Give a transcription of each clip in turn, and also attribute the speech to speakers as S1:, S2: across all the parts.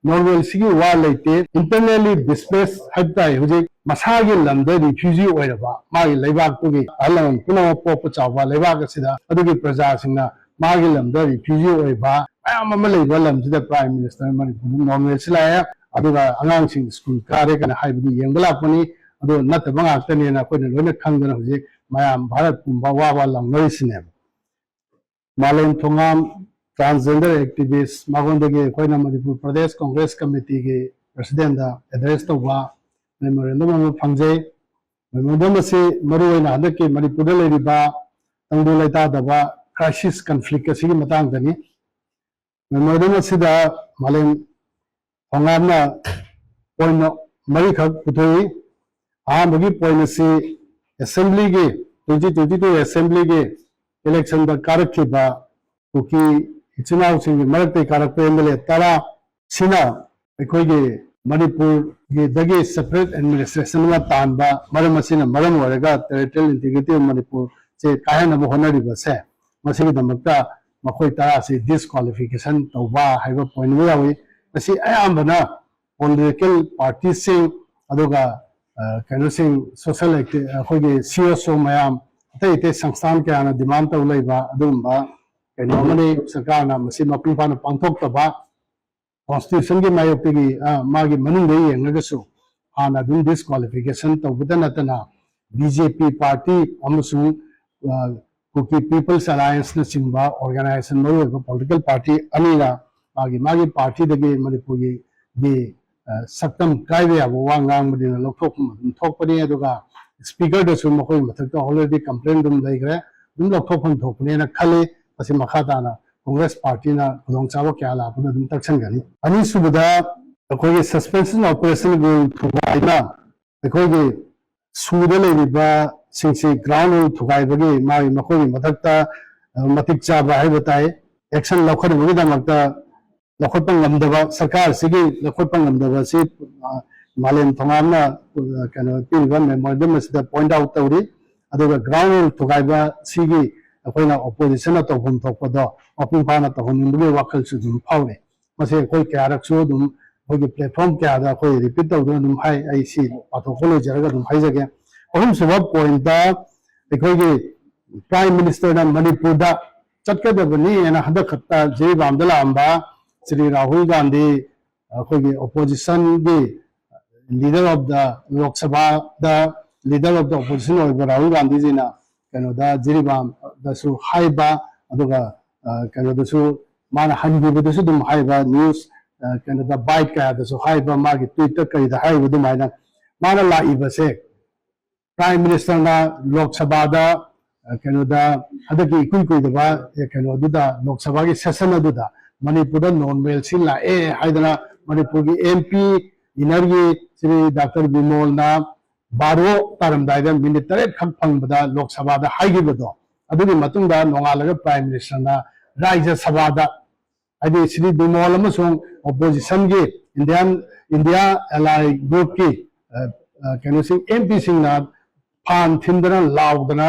S1: normal सिगी वा लेते internally displace हबताई हुजे मसागी लमदा रिफ्यूजी ओइरबा मागी लेबाक तुगी अलन पुनो पोप चावा लेबाक सिदा अदुगी प्रजा सिंगना मागी लमदा रिफ्यूजी ओइबा आयाम अमा लेबा लमसिदा प्राइम मिनिस्टर मणिपुर नॉर्मल सिलाया अदुगा अगांग सिंग स्कूल कारे कना हाइबदि येंगला पनी अदु नतबा गाक्तनेना कोइना लोइना खंगना हुजे मायाम भारत पुंबा वावा लंगनोइसिने मालेम थोंगाम ट्रांसजेंडर एक्टिविस्ट मागोंदगे कोइना मणिपुर प्रदेश कांग्रेस कमिटी के प्रेसिडेंट दा एड्रेस तौबा मेमोरेंडम अमा फंगजे मेमोरेंडम से मरुओइना हदके मणिपुर लेरिबा तंगदु लेता दबा क्राइसिस कॉन्फ्लिक्ट असिगी मतंग दनी मेमोरेंडम सिदा मालेम थोंगामना पॉइंट मरी खक पुथोई आमगी पॉइंट से असेंबली के 2022 असेंबली के इलेक्शन दा कारखिबा कुकी इचनाव सिंह मरते कारक एमएलए तरा सिना अखोगे मणिपुर के दगे सेपरेट एडमिनिस्ट्रेशन मा तानबा मरम मसिना मरम वरगा टेरिटोरियल इंटीग्रिटी ऑफ मणिपुर से कायन अब होनरिबा से मसिगी दमकता मखोय तरा से डिसक्वालिफिकेशन तौबा हाइबा पॉइंट वे यावी मसि अयामबना पॉलिटिकल पार्टी सिंह अदुगा कैनो सिंह सोशल एक्टिव अखोगे सीओसो मयाम अतै इते संस्थान के आना डिमांड तौ लेबा अदुमबा सरकार मपुंफाना पांथोक्तबा कॉन्स्टिट्यूशन की मायोक्ति मागी मनुंग येंगगसु हाना दुम डिसक्वालिफिकेशन तौबदा नतना बीजेपी पार्टी अमसुंग कुकी पीपल्स अलायंस न चिंबा ऑर्गेनाइजेशन मरुओइबा पॉलिटिकल पार्टी अनीरा मागी पार्टी दगे मणिपुर की सक्तम कायबे याबो वांगांग मदिना लौथोकम थोकपनी अदुगा स्पीकर दसु मखोय मथकता ऑलरेडी कंप्लेंट दुम लेग्रे दुम लौथोकम थोकनेना खले असी मखाताना कांग्रेस पार्टी ना खुदोंचाबो क्या लापना दुम तक्सनगनी अनि सुबदा अखोगे सस्पेंशन ऑपरेशन गो थुगाइना अखोगे सुदे लेबिबा सिंसी ग्राउंड थुगाइबगे माई मखोगे मथकता मतिक चाबा है बताए एक्शन लखनबगे दमकता लखोतंग ngамदबा सरकार सिगी लखोतंग ngамदबा सि मालेम थोंगामना कनो पिलबा मेमोरेंडम सिदा पॉइंट आउट तौरी अदुगा ग्राउंड थुगाइबा सिगी अखोइना ऑपोजिशन तौफम थोपदो मपुंफाना तौहनिंबगे वाखल सु दुम फावरे मसे अखोइ क्यारकसु दुम अखोइगे प्लेटफॉर्म क्यादा अखोइ रिपीट तौदो दुम हाई आई सी पाथोखोलो जरगा दुम हाइजगे अहुम सुबह पॉइंट दा अखोइगे प्राइम मिनिस्टर ना मणिपुर दा चटकदबनी एना हदखत्ता जे बामदला अंबा श्री राहुल गांधी अखोइगे ऑपोजिशन के leader of the Lok Sabha the leader of the opposition Rahul Gandhi ji ना कनोदा जिरिबाम दसु हाइबा अदुगा कनोदसु माना हनबिबदसु दुम हाइबा न्यूज़ कनोदा बाइट का दसु हाइबा मागी ट्विटर करिदा हाइबा दुमाइना माना लाइबसे प्राइम मिनिस्टर ना लोकसभा दा कनोदा हदकी इकुई कुइदबा कनोदुदा लोकसभा की सेशन अदुदा मणिपुर दा नॉर्मल सि लाए हाइदना मणिपुर की एमपी इनरगी श्री डॉक्टर बिमोल ना बारो तारमदाइदा मिनिट 3 खक फंगबदा लोकसभा दा हाइगिबदो अदुगी मतुंगदा नोंगालगा प्राइम मिनिस्टर ना राज्य सभा दा आदि श्री बिमोल अमसुंग ऑपोजिशन के इंडिया एलाई ग्रुप की कैनो सिंग एमपी सिंग ना फान थिंदना लाउदना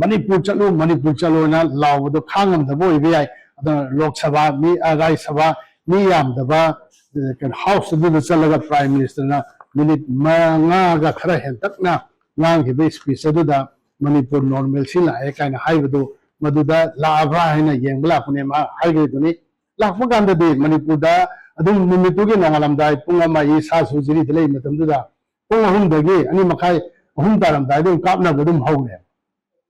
S1: मणिपुर चलो ना लाउदो खांगमदबो इबे आइ लोकसभा मी राज्य सभा मी यामदबा कैन हाउस दु चलगा प्राइम मिनिस्टर ना मिनिट मंगा खरा हेंतकना ngang speech aduda Manipur normal si lae kaina haibadu maduda laabra haina yengbla pune ma haige duni lakpa ganda de Manipur da adum nimitu ge nangalam dai punga mai sa sujiri dele matam duda pung hum dagi ani makai hum daram dai dum kapna budum haune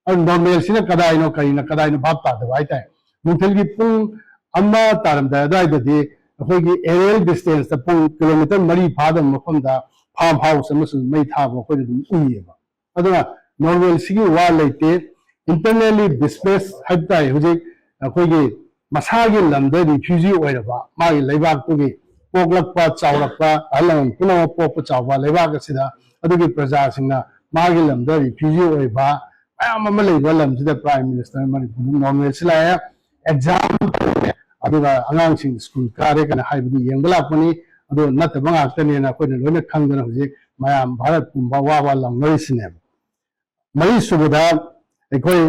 S1: an normal sina kadai no kadai no bab ta da bai tai muthil gi pung amma taram da dai de अखोगी aerial distance द पुंग kilometre मरी फादम मफम दा farm house अमसुंग मई थाबो अखोई दुम उइयेबा अदुना normal सिगी वा लेते इंटरनली डिस्प्लेस हबताई हुजे अखोगी मसागी लमदा रिफ्यूजी ओइरबा मागी लेबाक तुगी पोगलकपा चावरकपा अलं पुनो पोप चावबा लेबाक सिदा अदुगी प्रजा सिंगना मागी लमदा रिफ्यूजी ओइबा मयाम अमा लेबा लमसिदा प्राइम मिनिस्टर मणिपुर नॉर्मल सिलाया एग्जाम अदुगा अगांसिंग स्कूल कारे कना हाइबदि येंगलापनी अदो नतबा गाक्तनेना कोइना लोइना खंगना हुजे मयाम भारत पुंबा वावा लंगरिसिने मई सुबदा एखोइ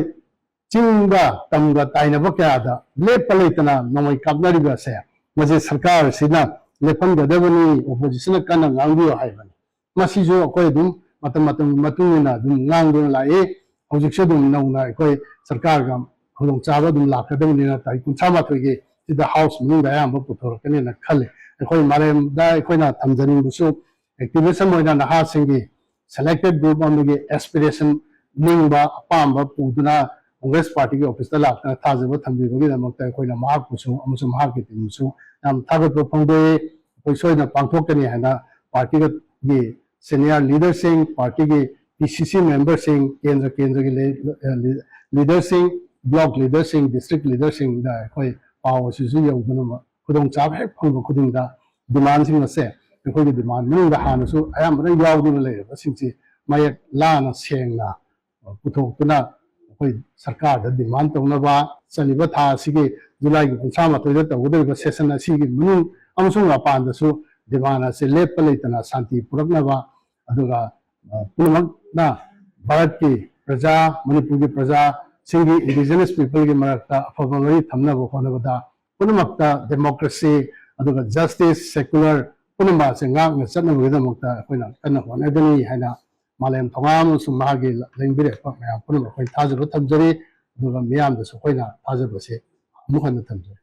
S1: चिंगा तमगा ताइनबा क्यादा लेपा लेतना नोंगै कापनारिबा से मजे सरकार सिना ꯂꯦꯞꯍꯟꯒꯗꯕꯅꯤ ꯑꯣꯄꯣꯖꯤꯁꯟꯅ ꯀꯟꯅ ꯉꯥꯡꯕꯤꯌꯨ ꯍꯥꯏꯕꯅꯤ ꯃꯁꯤꯁꯨ ꯑꯩꯈꯣꯏ ꯑꯗꯨꯝ ꯃꯇꯨꯡ ꯏꯟꯅ ꯑꯗꯨꯝ ꯉꯥꯡꯗꯨꯅ ꯂꯥꯛꯏ ꯍꯧꯖꯤꯛꯁꯨ ꯑꯗꯨꯝ ꯅꯧꯅ ꯑꯩꯈꯣꯏ ꯁꯔꯀꯥꯔꯒ ꯈꯨꯗꯣꯡꯆꯥꯕ ꯑꯗꯨꯝ ꯂꯥꯛꯀꯗꯕꯅꯤꯅ ꯇꯥꯔꯤꯛ 38ꯒꯤ ꯁꯤꯗ ꯍꯥꯎꯁ ꯃꯅꯨꯡꯗ ꯑꯌꯥꯝꯕ ꯄꯨꯊꯣꯔꯛꯀꯅꯤꯅ ꯈꯜꯂꯤ ꯑꯩꯈꯣꯏ ꯃꯥꯂꯦꯝꯗ ꯑꯩꯈꯣꯏꯅ ꯊꯝꯖꯅꯤꯡꯕꯁꯨ ꯑꯦꯛꯇꯤꯚꯤꯁꯝ ꯑꯣꯏꯅ ꯅꯍꯥꯁꯤꯡꯒꯤ ꯁꯦꯂꯦꯛꯇꯦꯗ ꯒ꯭ꯔꯨꯞ ꯑꯃꯒꯤ ꯑꯦꯁꯄꯤꯔꯦꯁꯟ ꯅꯤꯡꯕ ꯑꯄꯥꯝꯕ ꯄꯨꯗꯨꯅ ꯀꯣꯡꯒ꯭ꯔꯦꯁ ꯄꯥꯔꯇꯤꯒꯤ ꯑꯣꯐꯤꯁꯇ ꯂꯥꯛꯇꯨꯅ ꯊꯥꯖꯕ ꯊꯝꯕꯤꯕꯒꯤꯗꯃꯛꯇ ꯑꯩꯈꯣꯏꯅ ꯃꯍꯥꯛꯄꯨꯁꯨ ꯑꯃꯁꯨꯡ ꯃꯍꯥꯛꯀꯤ ꯇꯤꯝꯁꯨ ꯌꯥꯝ ꯊꯥꯒꯠꯄ ꯐꯣꯡꯗꯣꯛꯏ ꯑꯩꯈꯣꯏ ꯁꯣꯏꯗꯅ ꯄꯥꯡꯊꯣꯛꯀꯅꯤ ꯍꯥꯏꯅ ꯄꯥꯔꯇꯤꯒꯤ ꯁꯦꯅꯤꯌꯔ ꯂꯤꯗꯔꯁꯤꯡ ꯄꯥꯔꯇꯤꯒꯤ PCC ꯃꯦꯝꯕꯔꯁꯤꯡ ꯀꯦꯟꯗ꯭ꯔꯒꯤ ꯂꯤꯗꯔꯁꯤꯡ ꯕ꯭ꯂꯣꯛ ꯂꯤꯗꯔꯁꯤꯡ ꯗꯤꯁꯇ꯭ꯔꯤꯛ ꯂꯤꯗꯔꯁꯤꯡꯗ ꯑꯩꯈꯣꯏ ꯄꯥꯎ ꯑꯁꯤꯁꯨ ꯌꯧꯗꯨꯅ ꯈꯨꯗꯣꯡꯆꯥꯕ ꯍꯦꯛ ꯐꯪꯕ ꯈꯨꯗꯤꯡꯗ ꯗꯤꯃꯥꯟꯁꯤꯡ ꯑꯁꯦ ꯑꯩꯈꯣꯏꯒꯤ ꯗꯤꯃꯥꯟ ꯃꯅꯨꯡꯗ ꯍꯥꯟꯅꯁꯨ ꯑꯌꯥꯝꯕꯅ ꯌꯥꯎꯗꯨꯅ ꯂꯩꯔꯤꯕꯁꯤꯡꯁꯤ ꯃꯌꯦꯛ ꯂꯥꯅ ꯁꯦꯡꯅ ꯄꯨꯊꯣꯛꯇꯨꯅ ꯑꯩꯈꯣই ꯁꯔꯀꯥꯔꯗ ꯗꯤꯃꯥꯟ ꯇꯧꯅꯕ ꯆꯠꯂꯤꯕ ꯊꯥ ꯑꯁꯤꯒꯤ ꯖꯨꯂꯥꯏꯒꯤ 31ꯗ ꯇꯧꯒꯗꯧꯔꯤꯕ ꯁꯦꯁꯟ ꯑꯁꯤꯒꯤ ꯃꯅꯨꯡ ꯑꯃꯁꯨꯡ ꯃꯄꯥꯟꯗꯁꯨ ꯗꯤꯃꯥꯟ ꯑꯁꯤ ꯂꯦꯞꯄ ꯂꯩꯇꯅ ꯁꯥꯟꯇꯤ ꯄꯨꯔꯛꯅꯕ ꯑꯗꯨꯒ ꯄꯨꯝꯅꯃꯛꯅ ꯚꯥꯔꯠꯀꯤ ꯄ꯭ꯔꯖꯥ ꯃꯅꯤꯄꯨꯔꯒꯤ ꯄ꯭ꯔꯖꯥꯁꯤꯡꯒꯤ ꯏꯟꯗꯤꯖꯤꯅꯁ ꯄꯤꯄꯜꯒꯤ ꯃꯔꯛꯇ ꯑꯐꯕ ꯃꯔꯤ ꯊꯝꯅꯕ ꯍꯣꯠꯅꯕꯗ ꯄꯨꯝꯅꯃꯛꯇ ꯗꯦꯃꯣꯀ꯭ꯔꯦꯁꯤ ꯑꯗꯨꯒ ꯖꯁꯇꯤꯁ ꯁꯦꯀꯨꯂꯔ ꯄꯨꯝꯅꯃꯛ ꯑꯁꯤ ꯉꯥꯛꯅ ꯆꯠꯅꯕꯒꯤꯗꯃꯛꯇ ꯑꯩꯈꯣꯏꯅ ꯀꯟꯅ ꯍꯣꯠꯅꯒꯅꯤ ꯍꯥꯏꯅ ꯃꯥꯂꯦꯝ ꯊꯧꯉꯥ ꯑꯃꯁꯨꯡ ꯃꯍꯥꯛꯀꯤ ꯂꯦꯡꯕꯤꯔꯛꯄ ꯃꯌꯥꯝ ꯄꯨꯝꯅꯃꯛ ꯑꯩꯈꯣꯏ ꯊꯥꯖꯕ ꯊꯝꯖꯔꯤ ꯑꯗꯨꯒ ꯃꯤꯌꯥꯝꯗꯁꯨ ꯑꯩꯈꯣꯏꯅ ꯊꯥꯖꯕꯁꯦ ꯑꯃꯨꯛ ꯍꯟꯅ ꯊꯝꯖꯔꯤ